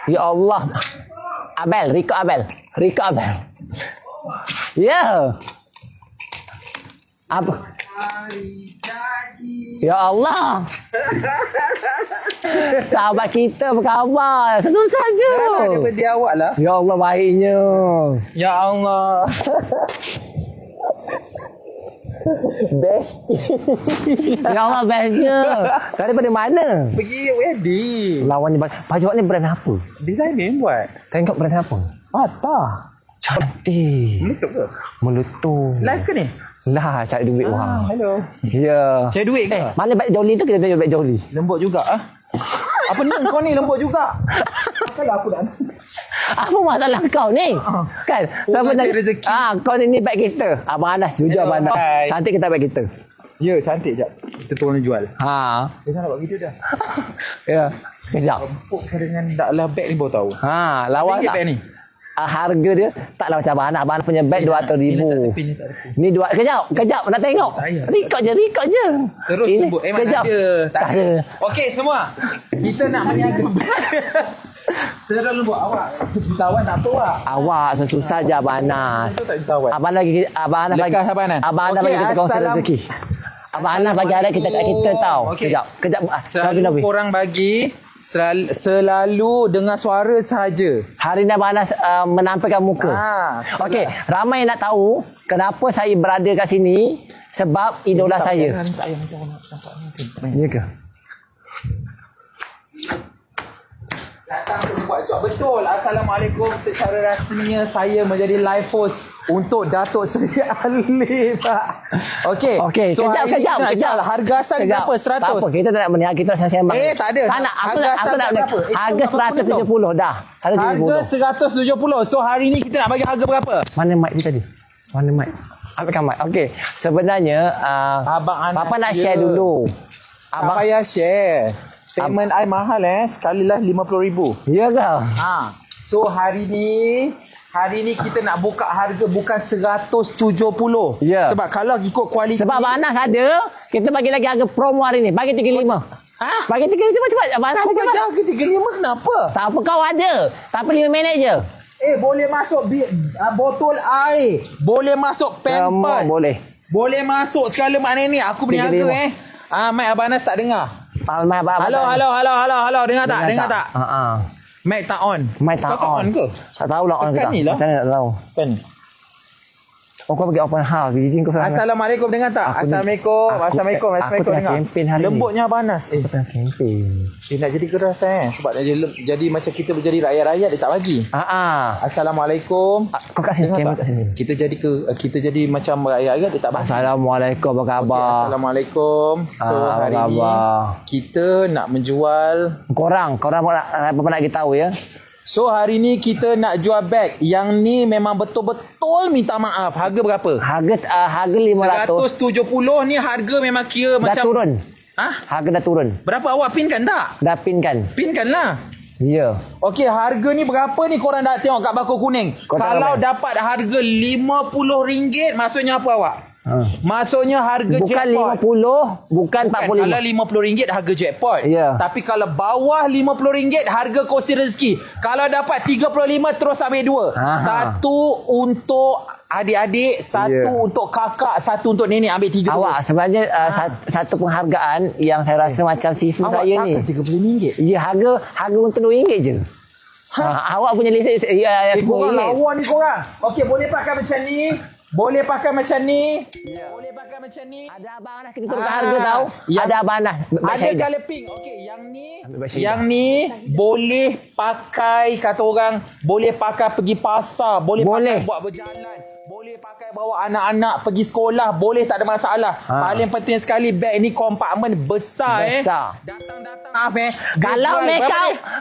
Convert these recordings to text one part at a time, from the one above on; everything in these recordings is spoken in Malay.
Ya Allah. Abel, Rico Abel. Rico Abel. Ya. Apa? Ya Allah. Sahabat kita berkhabar. Senang saja. Daripada awak lah. Ya Allah, baiknya. Ya Allah. Best. Ya Allah, bestnya. Daripada mana? Pergi wedding. Lawannya baju ni brand apa? Designer yang buat. Tengok brand apa? Patah. Cantik. Meletup ke? Meletup. Live ke ni? Lah, cari duit orang. Hello. Ya. Cari duit ke? Mana beg Jolly tu kita tengok beg Jolly. Lembut juga ah. Apa ni kau ni lembut juga? Salah aku dah. Apa masalah kau ni? Kan? Siapa nak rezeki. kau ni beg kita. Abang Anas, jujur Abang Anas. Cantik kita beg kita. Ya, cantik jap. Kita tolong jual. Ha. Kita nak buat video dah. Ya. Kejap. Empuk dengan daklah beg ni baru tahu. Ha, lawan Ringgit tak? beg ni? Harga dia taklah macam Abang Anas. Abang Anas punya beg 200,000. Ni tak ada. Ni dua. Kejap nak tengok. Rekod je. Terus lembut. Mana kejap. ada? Tak Tak ada. ada. Okey semua. Kita nak meniaga. Terus lembut awak. Jutawan tak apa awak. Awak susah je Abang Anas. Itu tak jutawan. Abang Anas bagi Lekas Abang Anas. Abang Anas bagi kita kongsi rezeki. Abang Anas bagi ada kita kat kita tahu. Okey. Kejap. Selalu korang bagi selalu dengar suara sahaja. Hari ni Abang Anas menampilkan muka. Okey, ramai nak tahu kenapa saya berada kat sini sebab idola saya. Ya ke? Datang tu buat job betul. Assalamualaikum, secara rasminya saya menjadi live host untuk Datuk Seri Alif. Okey. So kejap. Harga asal berapa? 100. Tak apa, kita tak nak meniaga, kita nak sembang. Tak ada. Tak nak, aku nak berapa? harga 170 dah. Harga 170. So hari ni kita nak bagi harga berapa? Mana mic ni tadi? Mana mic? Ambilkan mic. Okey. Sebenarnya Abang Anas Papa nak share dulu. Abang payah share. Payment I mahal sekalilah 50,000. Ya ke? So hari ni kita nak buka harga bukan 170. Ya. Sebab kalau ikut kualiti. Sebab Abang Anas ada, kita bagi lagi harga promo hari ni. Bagi 35. Bagi 35 cepat. Abang Anas kau bagi harga 35 kenapa? Tak apa, kau ada. Tapi 5 minit je. Boleh masuk botol air. Boleh masuk pampers. Semua boleh. Boleh masuk segala makna ni. Aku berniaga Mak Abang Anas tak dengar. Halo. Dengar tak? Mic tak on. Mic tak on ke? Tak tahu lah on ke tak. Ni lah. Macam mana tak tahu. Kan. Oh, kau pergi open house. Izin kau sangat. Assalamualaikum, dengar tak? Assalamualaikum. Aku tengah kempen hari ni. Lembutnya Abang Anas. Aku tengah kempen. Nak jadi keras sebab nak jadi macam kita berjadi rakyat-rakyat dia tak bagi. Assalamualaikum. Kau kat sini kamera kat sini. Kita jadi macam rakyat-rakyat dia tak bagi. Assalamualaikum, apa khabar? Assalamualaikum. So hari ni kita nak menjual korang apa nak kita tahu ya? So hari ni kita nak jual beg. Yang ni memang betul-betul minta maaf. Harga berapa? Harga 500. 170 ni harga memang kira dah macam turun. Harga dah turun. Berapa awak pinkan tak? Dah pinkan. Pinkan lah. Ya. Okey, harga ni berapa ni korang dah tengok kat bako kuning? Kalau dapat harga RM50, maksudnya apa awak? Maksudnya harga bukan jackpot. Bukan 45. Kalau RM50 harga jackpot. Ya. Tapi kalau bawah RM50 harga kongsi rezeki. Kalau dapat 35 terus ambil dua. Satu untuk adik-adik, satu untuk kakak, satu untuk nenek, ambil 3. Awak sebenarnya satu penghargaan yang saya rasa macam sifu saya ni. Awak takkan RM30? Ya, harga untuk RM2 je. Awak punya lesen korang lawan ni korang. Okey, boleh pakai macam ni. Boleh pakai macam ni. Boleh pakai macam ni. Ada Abang Anas kita tukar harga tahu. Ada Abang Anas. Ada colour pink. Okey, yang ni boleh pakai, kata orang, boleh pakai pergi pasar, boleh pakai buat berjalan, boleh pakai bawa anak-anak pergi sekolah, boleh, tak ada masalah. Paling penting sekali beg ni kompartmen besar. Datang-datang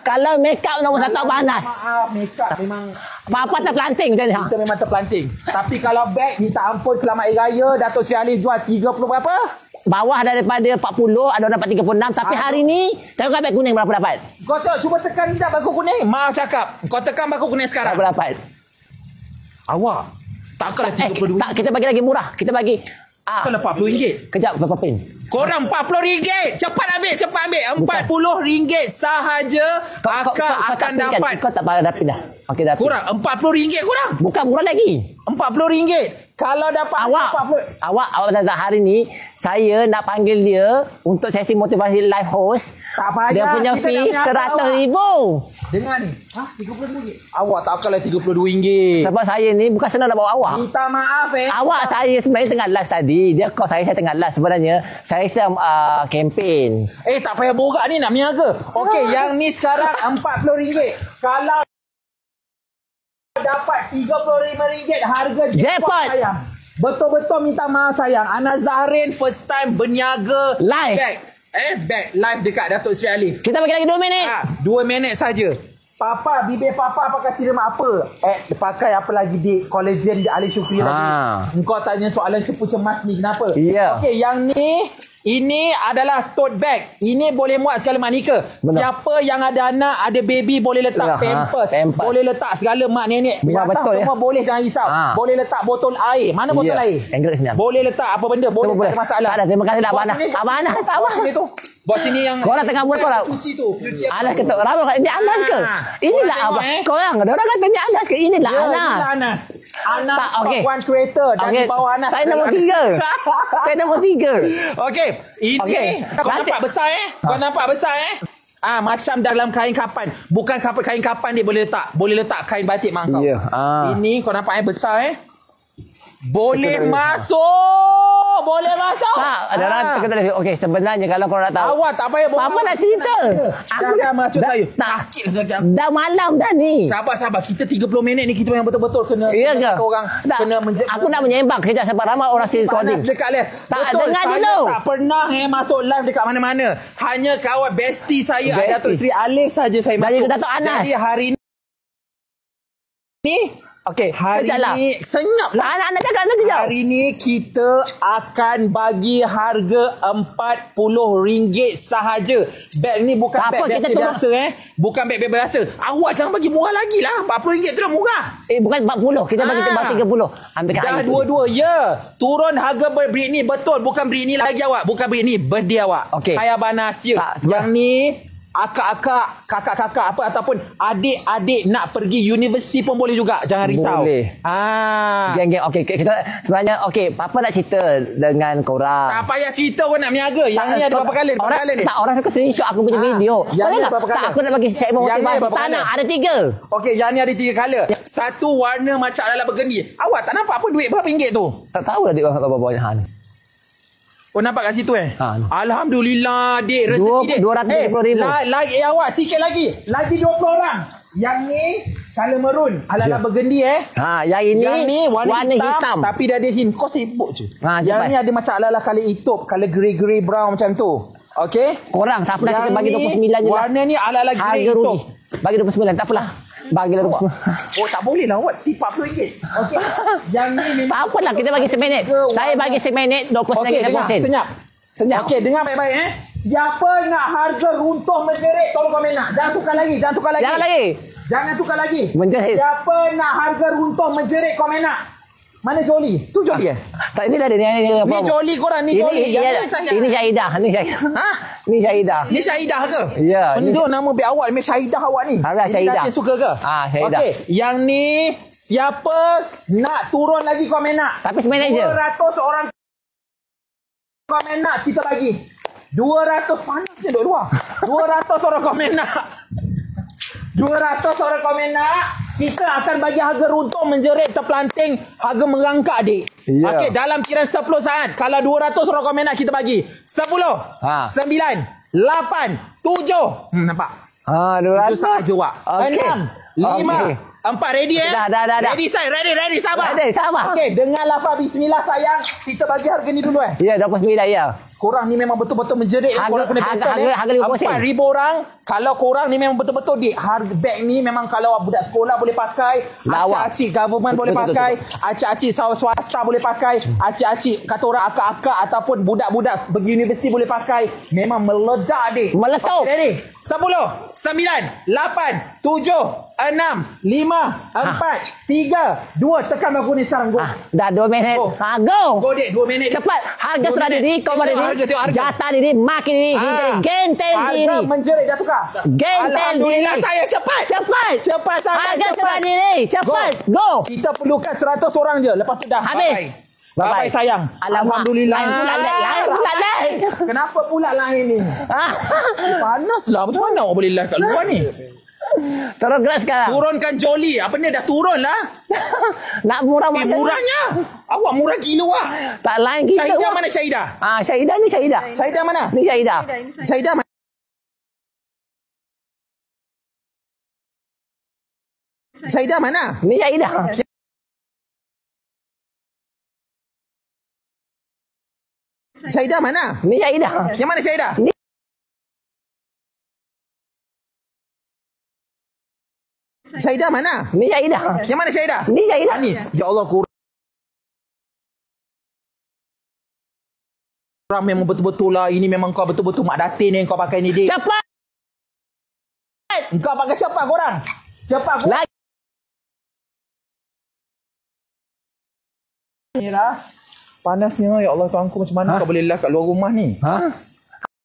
Kalau make up nombor 1 Abang Anas. Maaf, make up memang apa terpelanting macam ni. Kita memang terpelanting. Tapi kalau beg minta ampun, selamat Hari Raya Datuk Seri Alif jual 30 berapa? Bawah daripada 40, ada orang dapat 36. Tapi hari ni tengok beg kuning berapa dapat? Kau tengok, cuba tekan sekejap bako kuning. Maaf cakap, kau tekan bako kuning sekarang. Berapa dapat? Awak takkanlah 32. Tak, kita bagi lagi murah. Kita bagi takkanlah RM40. kejap, berapa pin? Korang RM40. Cepat ambil. RM40 sahaja akak akan dapat. Kau tak payah dapat dah. Okey, dapat. Kurang RM40 kurang. Bukan murah lagi. RM40. Kalau dapat Awak dah hari ni saya nak panggil dia untuk sesi motivasi live host. Tak payah. Dia punya fee RM100,000. Dengar ni. RM30. Awak tak akanlah RM32. Sebab saya ni bukan senang nak bawa awak. Minta maaf Awak saya sebenarnya tengah live tadi. Dia call saya tengah live sebenarnya. Saya sedang kempen. tak payah borak ni nak meniaga. Okey, yang ni sekarang RM40. Kalau dapat RM35 harga jackpot sayang. Betul-betul minta maaf sayang. Ana Zahrin first time berniaga live. Bag live dekat Datuk Seri Alif. Kita bagi lagi 2 minit. 2 minit saja. Bibir papa pakai serum apa? Pakai apa lagi di collagen di Alif Syukri lagi. Engkau tanya soalan cepu cemas ni kenapa? Okey, yang ni ini adalah tote bag. Ini boleh muat segala mak nikah. Siapa yang ada anak, ada baby boleh letak pampers. Boleh letak segala mak nenek. Betul semua boleh, jangan risau. Boleh letak botol air. Mana botol air? Boleh letak apa benda. Boleh, tak ada masalah. Tak ada, terima kasih dah Abang Anas. Abang sini tu. Buat sini yang korang tengah buat korang. Cuci tu. Anas ketuk. Ramai kat dia Anas ke? Inilah abang. Korang. Orang kata dia Anas ke? Inilah Anas. Inilah Anas. Anas top one creator. Dan di bawah Anas. Saya nombor 3. Saya nombor 3. Okey. Ini. Kau nampak besar Kau nampak besar macam dalam kain kapan. Bukan kain kapan dia boleh letak. Boleh letak kain batik mak kau. Ini kau nampak besar Boleh masuk. Boleh masuk. Tak, ada orang kata lagi. Okey, sebenarnya kalau korang nak tahu. Awak tak payah bohong. Apa nak cerita? Aku dah macam saya. Sakit dah malam dah ni. Sabar. Kita 30 minit ni kita yang betul-betul kena orang kena aku nak menyembang kejap sebab ramai orang si recording. Dekat live. Tak betul, dengar saya dulu. Tak pernah masuk live dekat mana-mana. Hanya kawan bestie saya Datuk Seri Alif saja saya masuk. Jadi Datuk Anas. Jadi hari ni okey, hari ni senyap lah. Anak-anak cakap nanti jauh. Hari ni kita akan bagi harga RM40 sahaja. Beg ni bukan beg biasa Bukan beg biasa. Awak jangan bagi murah lagi lah. RM40 tu dah murah. Bukan 40. Kita bagi 30. Ambil kat dah dua-dua. Turun harga Britney. Betul. Bukan Britney lagi awak. Bukan Britney. Birthday awak. Okey. Hai Abang Nas. Yang ni akak-akak, kakak-kakak apa ataupun adik-adik nak pergi universiti pun boleh juga. Jangan risau. Boleh. Geng-geng. Okey, kita sebenarnya Papa nak cerita dengan korang. Tak payah cerita pun nak meniaga. Yang ni ada berapa kali? Orang suka screenshot aku punya video. Yang ni berapa kali? Aku nak bagi segmen motivasi. Tak nak, ada 3. Okey, yang ni ada 3 color. Satu warna macam ala bergendi. Awak tak nampak apa duit berapa ringgit tu? Tak tahu lah duit berapa banyak hal. Oh, nampak kat situ Alhamdulillah dik, rezeki dik. RM270,000. Like awak sikit lagi. Lagi 20 orang. Yang ni color maroon ala-ala bergendi yang ni warna hitam. Tapi dia ada hint. Kau sibuk je. Yang ni ada macam ala-ala color hitup, color grey macam tu. Okey. Korang tak apalah, kita bagi 29 je lah. Warna ni ala-ala grey hitup. Bagi 29 tak apalah. Bagilah 29. Tak boleh lah awak tip RM40. Okey. Yang ni memang tak apalah, kita bagi seminit. Saya bagi seminit 20 sen. Okey, senyap. Okey, dengar baik-baik Siapa nak harga runtuh menjerit, tolong komen nak. Jangan tukar lagi. Jangan tukar lagi. Menjerit. Siapa nak harga runtuh menjerit, komen nak. Mana Joli? Tu Joli Tak, ini dah ada. Ni Joli korang, ni Joli. Ini Syahidah. Ni Syahidah ke? Ya. Benda nama beg awak ni Syahidah awak ni. Syahidah. Suka ke? Syahidah. Okey, yang ni siapa nak turun lagi komen nak? Tapi seminit je. 200 orang komen nak, kita bagi 200. Panasnya duduk luar. 200 orang komen nak. 200 orang komen nak. Kita akan bagi harga runtuh menjerit terpelanting, harga merangkak dik. Okey, dalam kira 10 saat. Kalau 200 orang komen nak, kita bagi 10, 9, 8, 7. Nampak? 200 saja awak. 6, 5, 4. Ready Dah. Ready say, ready. Sabar. Okey, dengan lafaz bismillah sayang, kita bagi harga ni dulu Ya, 29 ya. Korang ni memang betul-betul menjerit. Harga 50 sen. 4,000 orang. Kalau korang ni memang betul-betul harga beg ni memang kalau budak sekolah boleh pakai, acik-acik government boleh pakai, acik-acik swasta boleh pakai, acik-acik kata orang akak-akak ataupun budak-budak pergi universiti boleh pakai. Memang meledak dik. Meletup. Ready? 10, 9, 8, 7, 6, 5, 4, 3, 2. Tekan aku ni sekarang. Go. Dah 2 minit. Go. Go. Go, Dek. 2 minit. Cepat. Harga 2 sudah minit. diri. Kau pada Tengok harga, diri. tengok harga. Jatah diri. Makin diri. Gentel diri. Harga menjerit dah tukar. Gentel Alhamdulillah diri. saya cepat. Cepat. sangat. Harga Cepat. sudah diri. Cepat. Go. Kita perlukan 100 orang je. Lepas tu dah. Habis. Bye-bye sayang. Alamak. Alhamdulillah. Lain pula. Kenapa pula lain ni? Panas lah. Macam mana awak boleh live kat luar ni? Terus gerak sekarang. Turunkan Jolly. Apa ni dah turun lah. Nak murah macam mana? Murahnya. Awak murah gila lah. Tak lain kita. Syahidah mana Syahidah? Syahidah ni Syahidah. Syahidah mana? Ni Syahidah. Syahidah mana? Syahidah mana? Ni Syahidah. Syahidah mana? Ni Syahidah. Yang mana Syahidah? Syahidah mana? Ni Syahidah. Yang mana Syahidah? Ni Syahidah. Ni. Ya Allah, kurang memang betul-betul lah. Ini memang kau betul-betul mak datin yang kau pakai ni, Dik. Cepat. Kau pakai cepat korang. Cepat korang. Lagi. Ni lah. Panasnya, ya Allah, tuanku macam mana kau boleh live kat luar rumah ni?